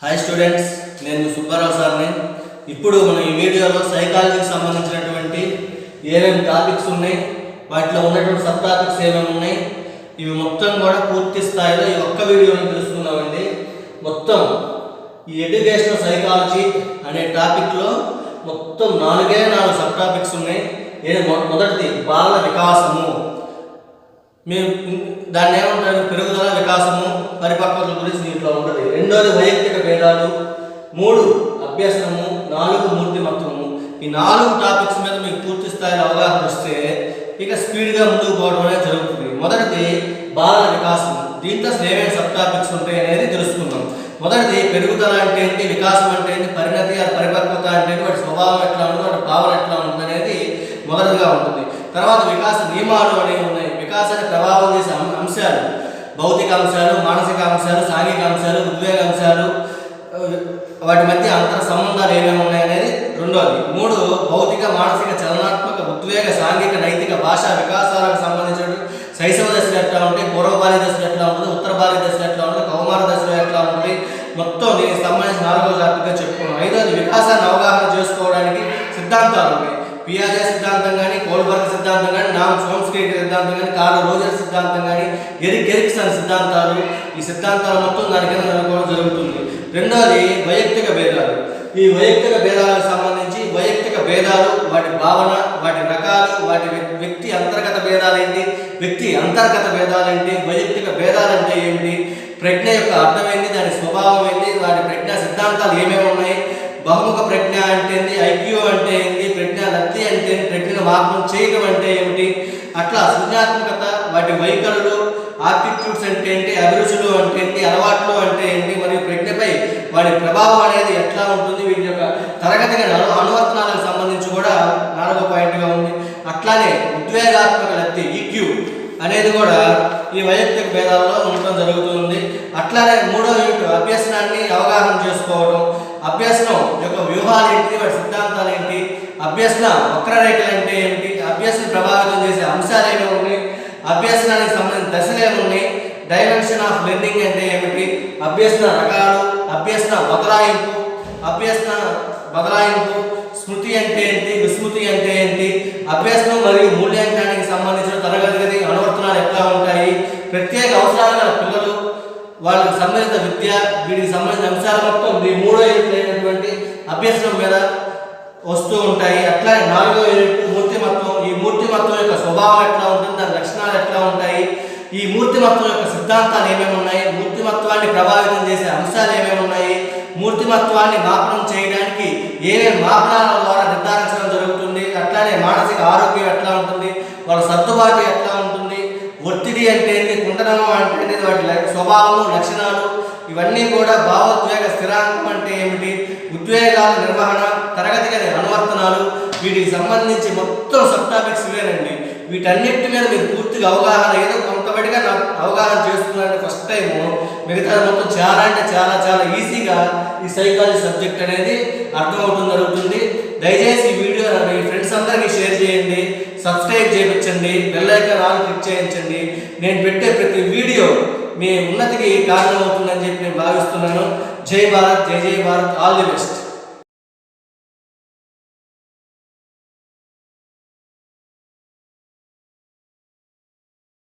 Hi students, నేను సుబ్బారావు సార్ని. ఇప్పుడు మనం ఈ వీడియోలో సైకాలజీకి సంబంధించినటువంటి ఏమేమి టాపిక్స్ ఉన్నాయి, వాటిలో ఉన్నటువంటి సబ్ టాపిక్స్ ఏమేమి ఉన్నాయి, ఇవి మొత్తం కూడా పూర్తి స్థాయిలో ఈ ఒక్క వీడియోలో తెలుసుకున్నామండి. మొత్తం ఈ ఎడ్యుకేషనల్ సైకాలజీ అనే టాపిక్లో మొత్తం 4 సబ్ టాపిక్స్ ఉన్నాయి. మొదటిది బాల వికాసము, మేము దాన్ని ఏమంటారు, పెరుగుదల, వికాసము, పరిపక్వతల గురించి దీంట్లో ఉంటుంది. రెండోది వైయక్తిక భేదాలు, 3 అభ్యసనము, 4 మూర్తిమత్వము. ఈ 4 టాపిక్స్ మీద మీకు పూర్తి స్థాయిలో అవగాహన వస్తే ఇక స్పీడ్గా ముందుకు పోవడం అనేది జరుగుతుంది. మొదటిది బాల వికాసము. దీంట్లో అసలు ఏమేమి సబ్ టాపిక్స్ ఉంటాయి అనేది తెలుసుకుందాం. మొదటిది పెరుగుదల అంటే ఏంటి, వికాసం అంటే ఏంటి, పరిణతి పరిపక్వత అంటే వాటి స్వభావం ఎట్లా ఉంటుంది, వాటి భావన ఎట్లా ఉంటుంది అనేది మొదటిగా ఉంటుంది. తర్వాత వికాస నియమాలు అనేవి ఉన్నాయి. వికాసాన్ని ప్రభావం చేసే అంశాలు, భౌతిక అంశాలు, మానసిక అంశాలు, సాంఘిక అంశాలు, ఉద్వేగ అంశాలు, వాటి మధ్య అంతర సంబంధాలు ఏమేమి ఉన్నాయనేది రెండోది. 3 భౌతిక, మానసిక, చలనాత్మక, ఉద్వేగ, సాంఘిక, నైతిక, భాషా వికాసాలకు సంబంధించిన శైశవ దశలు ఎట్లా ఉంటాయి, పూర్వ బాల్య దశలు ఎట్లా ఉంటుంది, ఉత్తర బాల్య దశలు ఎట్లా ఉంటుంది, కౌమార దశలు ఎట్లా ఉంటుంది, మొత్తం దీనికి సంబంధించి 4వ టాపిక్గా చెప్పుకున్నాం. 5వది వికాసాన్ని అవగాహన చేసుకోవడానికి సిద్ధాంతాలు ఉన్నాయి. పియాజే సిద్ధాంతం కానీ, కోల్బర్గ్ సిద్ధాంతం కానీ, నామ్ చోమ్స్కీ సిద్ధాంతం కానీ, కార్ల్ రోజర్ సిద్ధాంతం కానీ, ఎరిక్ ఎరిక్సన్ సిద్ధాంతాలు, ఈ సిద్ధాంతాలు మొత్తం దాని కింద అనుకోవడం జరుగుతుంది. రెండోది వైయక్తిక భేదాలు. ఈ వైయక్తిక భేదాలకు సంబంధించి వైయక్తిక భేదాలు, వాటి భావన, వాటి రకాలు, వాటి వ్యక్తి అంతర్గత భేదాలు ఏంటి, వ్యక్తి అంతర్గత భేదాలు ఏంటి, వైయక్తిక భేదాలు అంటే ఏంటి, ప్రజ్ఞ యొక్క అర్థం ఏంటి, దాని స్వభావం ఏంటి, వాటి ప్రజ్ఞా సిద్ధాంతాలు ఏమేమి ఉన్నాయి, బహుముఖ ప్రజ్ఞ అంటే ఏంటి, ఐక్యూ అంటే ఏంటి, ప్రజ్ఞా లబ్ధి అంటే ఏంటి, ప్రజ్ఞను మార్గం చేయడం అంటే ఏమిటి, అట్లా సృజనాత్మకత, వాటి వైఖరులు, ఆప్టిట్యూడ్స్ అంటే ఏంటి, అభిరుచులు అంటే ఏంటి, అలవాట్లు అంటే ఏంటి, మరియు ప్రజ్ఞపై వాటి ప్రభావం అనేది ఎట్లా ఉంటుంది, వీటి యొక్క తరగతిగా అనువర్తనాలకు సంబంధించి కూడా 4వ పాయింట్గా ఉంది. అట్లానే ఉద్వేగాత్మక లబ్ధి, ఈక్యూ అనేది కూడా ఈ వైయక్తిక భేదాల్లో ఉండటం జరుగుతుంది. అట్లానే 3వ యూనిట్ అభ్యసనాన్ని అవగాహన చేసుకోవడం. అభ్యసనం యొక్క వ్యూహాలు ఏంటి, వాటి సిద్ధాంతాలు ఏంటి, అభ్యసన వక్రరేఖలు అంటే ఏమిటి, అభ్యసన ప్రభావితం చేసే అంశాలు ఏమి ఉన్నాయి, అభ్యసనానికి సంబంధించిన దశలు ఏమి ఉన్నాయి, డైమెన్షన్ ఆఫ్ లెర్నింగ్ అంటే ఏమిటి, అభ్యసన రకాలు, అభ్యసన బదలాయింపు, స్మృతి అంటే ఏంటి, విస్మృతి అంటే ఏంటి, అభ్యసనం మరియు మూల్యాంకనానికి సంబంధించిన తరగతి అనువర్తనాలు ఎట్లా ఉంటాయి, ప్రత్యేక అవసరాలు గల పిల్లలు, వాళ్ళకి సంబంధిత విద్య, వీటికి సంబంధించిన అంశాలు మొత్తం ఈ 3వ యూనిట్ అయినటువంటి అభ్యసనం మీద వస్తూ ఉంటాయి. అట్లానే 4వ యూనిట్ మూర్తిమత్వం. ఈ మూర్తిమత్వం యొక్క స్వభావం ఎట్లా ఉంటుంది, దాని లక్షణాలు ఎట్లా ఉంటాయి, ఈ మూర్తిమత్వం యొక్క సిద్ధాంతాలు ఏమేమి ఉన్నాయి, మూర్తిమత్వాన్ని ప్రభావితం చేసే అంశాలు ఏమేమి ఉన్నాయి, మూర్తిమత్వాన్ని మాపనం చేయడానికి ఏమేమి మాపనాల ద్వారా నిర్ధారించడం జరుగుతుంది, అట్లానే మానసిక ఆరోగ్యం ఎట్లా ఉంటుంది, వాళ్ళ సర్దుబాటు ఎట్లా ఉంటుంది, ఒత్తిడి అంటే ఏంటి, కుండనం అంటే ఏంటి, వాటి స్వభావము, లక్షణాలు, ఇవన్నీ కూడా భావోద్వేగ స్థిరాంకం అంటే ఏమిటి, ఉద్వేగాల నిర్వహణ, తరగతి గది అనువర్తనాలు, వీటికి సంబంధించి మొత్తం సబ్ టాపిక్స్ ఇవేనండి. వీటన్నిటి మీద మీరు పూర్తిగా అవగాహన, ఏదో కొంతబడిగా నాకు అవగాహన చేస్తున్నారంటే ఫస్ట్ టైము, మిగతా మొత్తం చాలా అంటే చాలా చాలా ఈజీగా ఈ సైకాలజీ సబ్జెక్ట్ అనేది అర్థమవుతుంది జరుగుతుంది. దయచేసి ఈ వీడియో మీ ఫ్రెండ్స్ అందరికీ షేర్ చేయండి, సబ్స్క్రైబ్ చేయించండి, బెల్ ఐకాన్ ఆల్ క్లిక్ చేయించండి. నేను పెట్టే ప్రతి వీడియో మీ ఉన్నతికి కారణమవుతుందని చెప్పి నేను భావిస్తున్నాను. జై భారత్, జై జై భారత్, ఆల్ ది బెస్ట్.